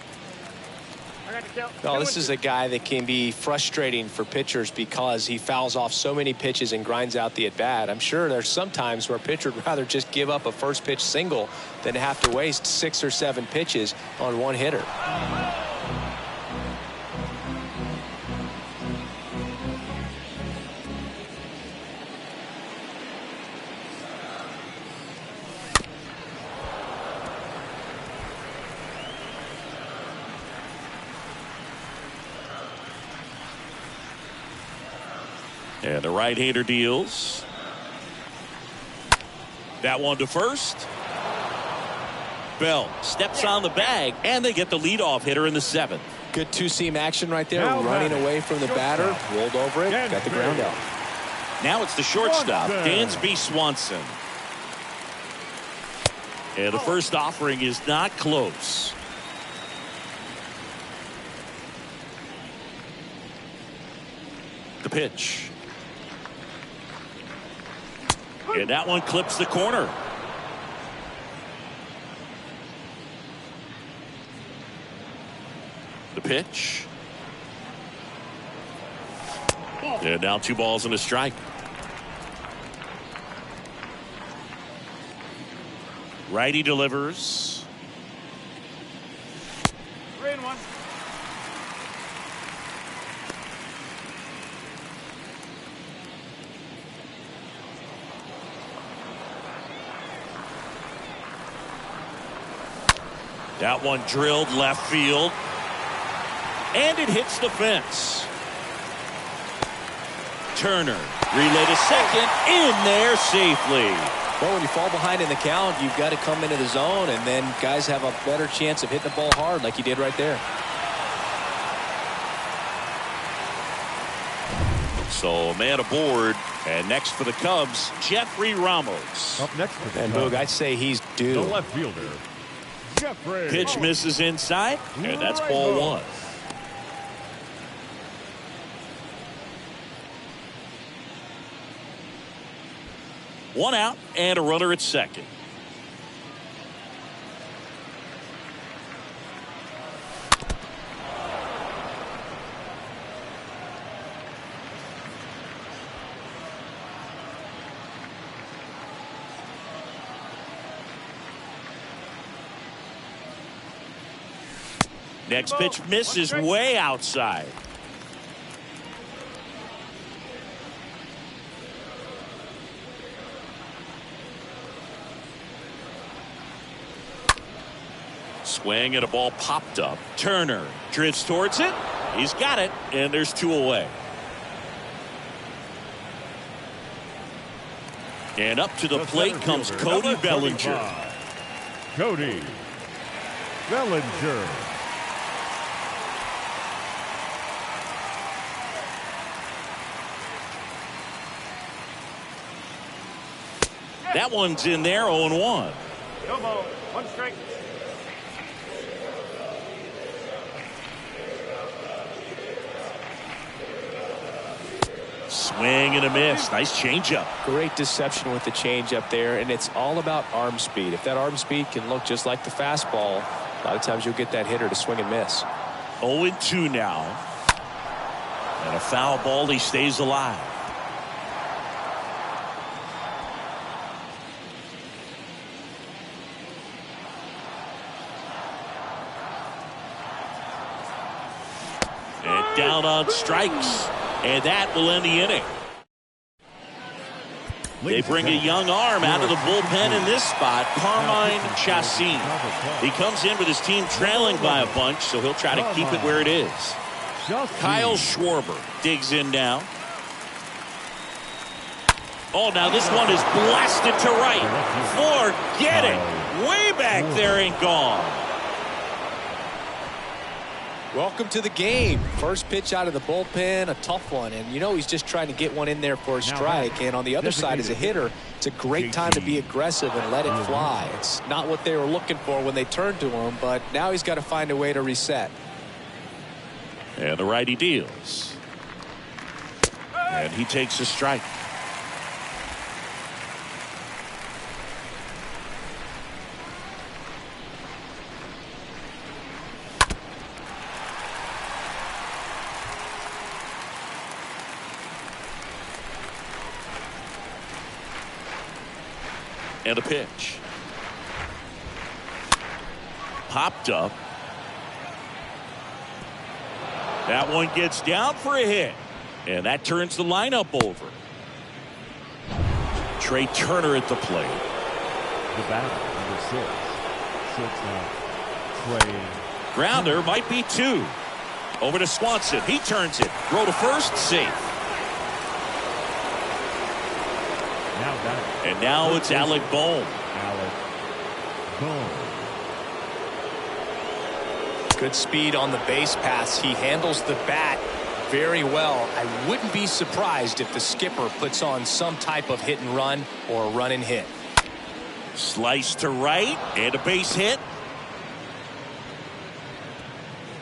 I got the count. No, this is a guy that can be frustrating for pitchers because he fouls off so many pitches and grinds out the at-bat. I'm sure there's some times where a pitcher would rather just give up a first pitch single than have to waste 6 or 7 pitches on one hitter. And the right-hander deals. That one to first. Bell steps on the bag, and they get the leadoff hitter in the 7th. Good two-seam action right there, Now running batting. away from the batter, rolled over it, got the ground out. Now it's the shortstop, Swanson. Dansby Swanson. And the first offering is not close. The pitch. And that one clips the corner. The pitch. And now 2 balls and a strike. Righty delivers. 3-1. That one drilled left field. And it hits the fence. Turner relay to second, in there safely. Well, when you fall behind in the count, you've got to come into the zone, and then guys have a better chance of hitting the ball hard like he did right there. So a man aboard And next for the Cubs, Jeffrey Ramos. Up next for the And Cubs, Boog, I'd say he's the due. left fielder, Jeffrey. Pitch misses inside, and that's ball one. One out and a runner at second. Next pitch misses way outside. Swing and a ball popped up. Turner drifts towards it. He's got it, and there's two away. And up to the plate comes Cody Bellinger. Cody Bellinger. That one's in there, 0-1. No ball, one strike. Swing and a miss. Nice changeup. Great deception with the changeup there, and it's all about arm speed. If that arm speed can look just like the fastball, a lot of times you'll get that hitter to swing and miss. 0-2 now. And a foul ball. He stays alive. And down on strikes. And that will end the inning. They bring a young arm out of the bullpen in this spot, Carmine Chacin. He comes in with his team trailing by a bunch, so he'll try to keep it where it is. Kyle Schwarber digs in now. Oh, now this one is blasted to right. Forget it. Way back there and gone. Welcome to the game. First pitch out of the bullpen, a tough one, and you know he's just trying to get one in there for a strike. And on the other side, as a hitter, it's a great time to be aggressive and let it fly. It's not what they were looking for when they turned to him, but now he's got to find a way to reset. And the righty deals. And he takes a strike. And a pitch. Popped up. That one gets down for a hit. And that turns the lineup over. Trey Turner at the plate. The batter, number 6. Trey. Grounder might be two. Over to Swanson. He turns it. Throw to first. Safe. And now it's Alec Bohm. Good speed on the base pass. He handles the bat very well. I wouldn't be surprised if the skipper puts on some type of hit and run or a run and hit. Slice to right and a base hit.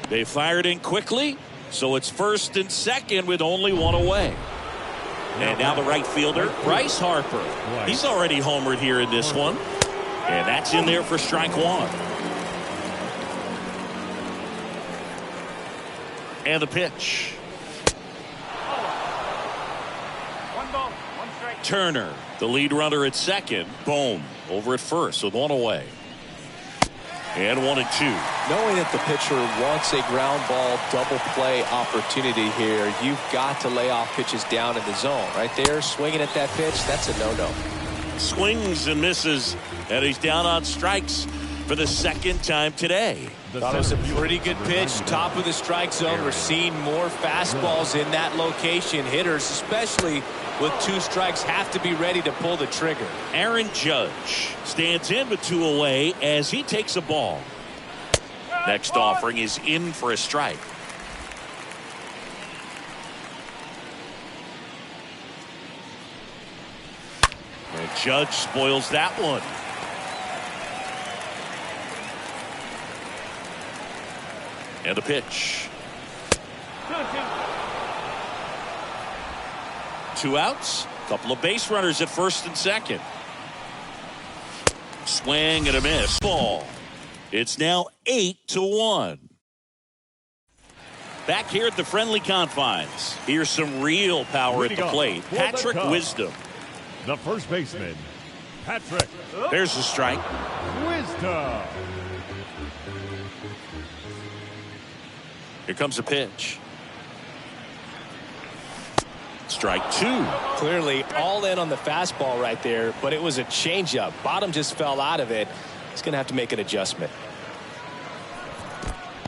They fired in quickly, so it's first and second with only one away. And now the right fielder, Bryce Harper. He's already homered here in this one. And that's in there for strike one. And the pitch. One ball, one strike. Turner, the lead runner at second. Bohm over at first with one away. And 1-2. Knowing that the pitcher wants a ground ball double play opportunity here, you've got to lay off pitches down in the zone. Right there, swinging at that pitch, that's a no-no. Swings and misses, and he's down on strikes for the second time today. Thought it was a pretty good pitch, top of the strike zone. We're seeing more fastballs in that location. Hitters, especially with two strikes, have to be ready to pull the trigger. Aaron Judge stands in with two away as he takes a ball. Next offering is in for a strike. Judge spoils that one. And the pitch. 2 outs. Couple of base runners at first and second. Swing and a miss. Ball. It's now 8-1. Back here at the friendly confines. Here's some real power at the plate. Patrick Wisdom. The first baseman, Patrick. There's a strike. Wisdom. Here comes a pitch. Strike 2. Clearly all in on the fastball right there, but it was a changeup. Bottom just fell out of it. He's going to have to make an adjustment.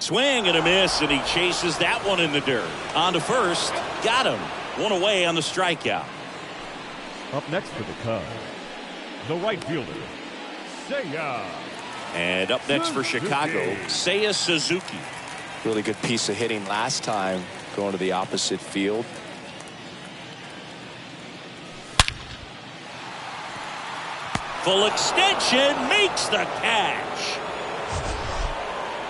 Swing and a miss, and he chases that one in the dirt. On to first. Got him. One away on the strikeout. Up next for the Cubs, the right fielder, Seiya. And up next for Chicago, Seiya Suzuki. Really good piece of hitting last time, going to the opposite field. Full extension makes the catch.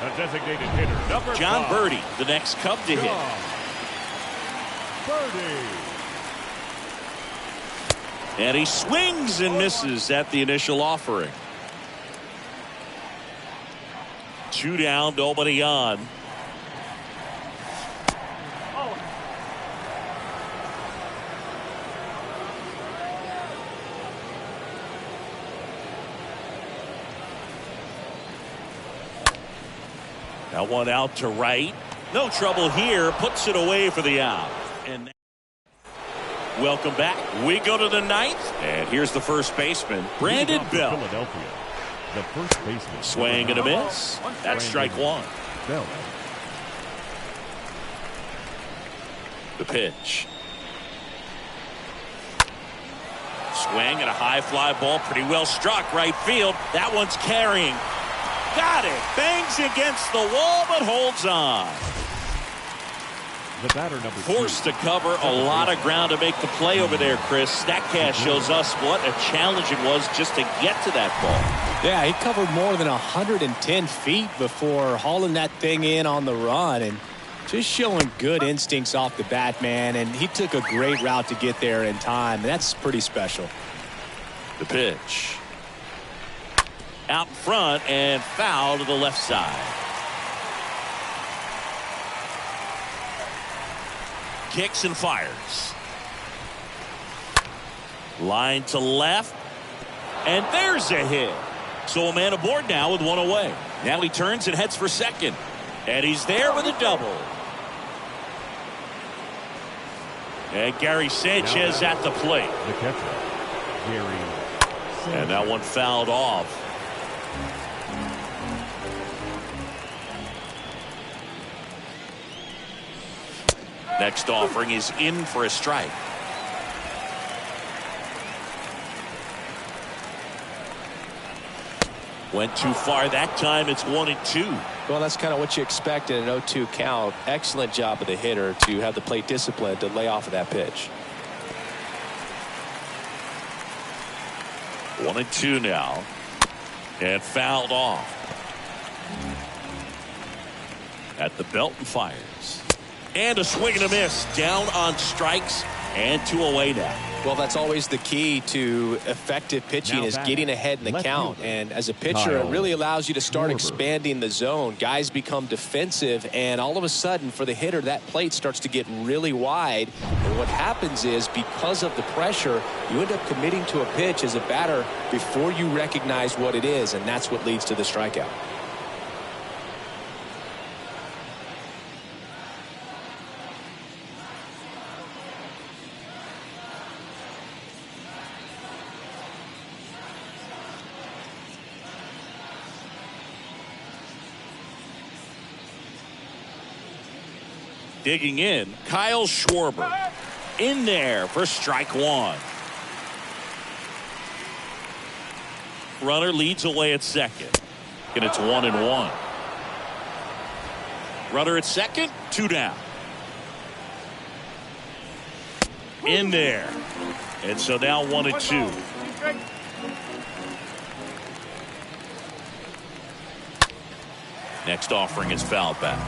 A designated hitter, number John 5. Birdie, the next Cub to hit. Birdie. And he swings and misses at the initial offering. 2 down, nobody on. Now one out to right. No trouble here. Puts it away for the out. And welcome back. We go to the 9th. And here's the first baseman, Brandon Bell. Philadelphia. The first baseman. Swing and a miss. That's strike 1. Bell. The pitch. Swing and a high fly ball. Pretty well struck right field. That one's carrying. Got it. Bangs against the wall, but holds on. The batter number 2. Forced to cover a lot of ground to make the play over there, Chris. Statcast shows us what a challenge it was just to get to that ball. Yeah, he covered more than 110 feet before hauling that thing in on the run, and just showing good instincts off the bat, man. And he took a great route to get there in time. That's pretty special. The pitch. Out in front and foul to the left side. Kicks and fires. Line to left. And there's a hit. So a man aboard now with 1 away. Now he turns and heads for second. And he's there with a double. And Gary Sanchez at the plate. The catcher, Gary Sanchez. And that one fouled off. Next offering is in for a strike. Went too far that time. It's 1-2. Well, that's kind of what you expect in an 0-2 count. Excellent job of the hitter to have the plate discipline to lay off of that pitch. 1-2 now. And fouled off. At the belt and fires. And a swing and a miss. Down on strikes and 2 away now. Well, that's always the key to effective pitching, is getting ahead in the count. And as a pitcher, it really allows you to start expanding the zone. Guys become defensive, and all of a sudden, for the hitter, that plate starts to get really wide. And what happens is, because of the pressure, you end up committing to a pitch as a batter before you recognize what it is, and that's what leads to the strikeout. Digging in, Kyle Schwarber. In there for strike 1. Runner leads away at second. And it's 1-1. Runner at second, 2 down. In there. And so now 1-2. Next offering is fouled back.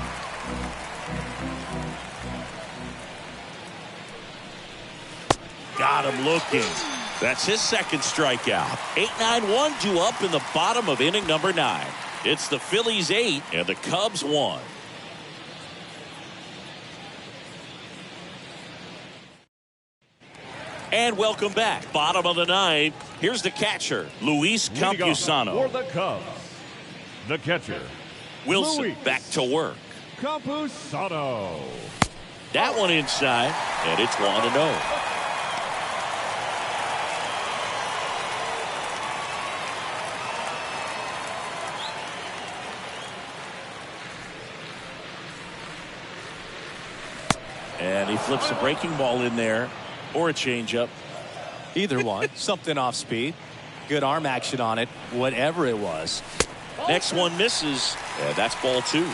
Got him looking. That's his second strikeout. 8-9-1 due up in the bottom of inning number 9. It's the Phillies 8 and the Cubs 1. And welcome back. Bottom of the 9th. Here's the catcher, Luis Campusano. For the Cubs, the catcher, Wilson Luis back to work. Campusano. That one inside, and it's 1-0. And he flips a breaking ball in there, or a changeup. Either one. Something off speed. Good arm action on it, whatever it was. Next one misses, and that's ball 2.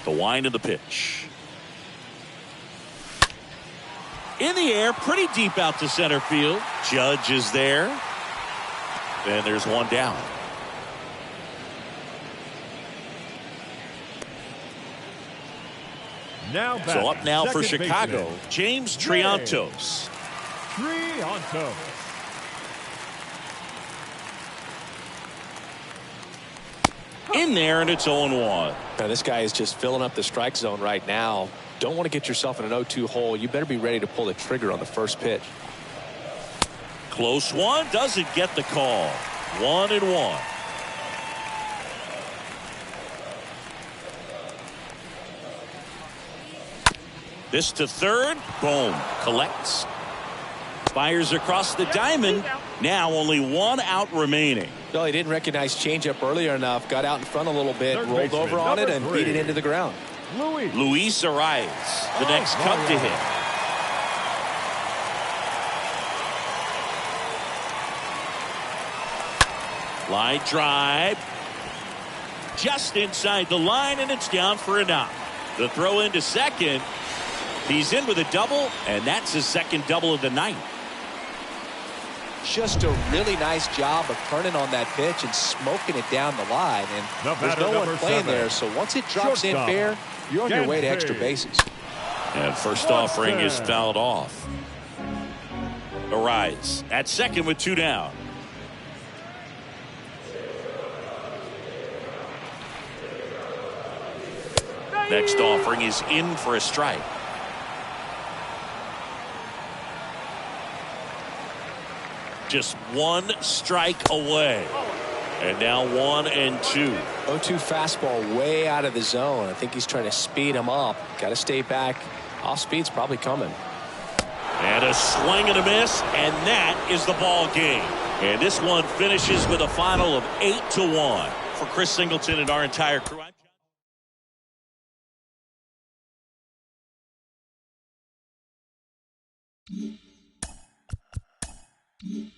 The wind of the pitch. In the air, pretty deep out to center field. Judge is there. And there's one down. Now back, So up now for second Chicago, baseman, James Triantos. Triantos. In there, and it's 0-1. Now, this guy is just filling up the strike zone right now. Don't want to get yourself in an 0-2 hole. You better be ready to pull the trigger on the first pitch. Close one, doesn't get the call. 1-1. This to third. Boom. Collects. Fires across the diamond. Now only 1 out remaining. Well, he didn't recognize changeup earlier enough. Got out in front a little bit, Third rolled baseman, over on it, and number beat it 3. into the ground. Luis Arias, the next Cub to hit. Line drive. Just inside the line, and it's down for a knock. The throw into second. He's in with a double, and that's his second double of the night. Just a really nice job of turning on that pitch and smoking it down the line. And there's no one playing there, so once it drops in fair, you're on your way to extra bases. And first offering is fouled off. Arias at second with 2 down. Next offering is in for a strike. Just 1 strike away. And now 1-2. 0-2 fastball way out of the zone. I think he's trying to speed him up. Got to stay back. Off speed's probably coming. And a swing and a miss, and that is the ball game. And this one finishes with a final of 8-1. For Chris Singleton and our entire crew. I'm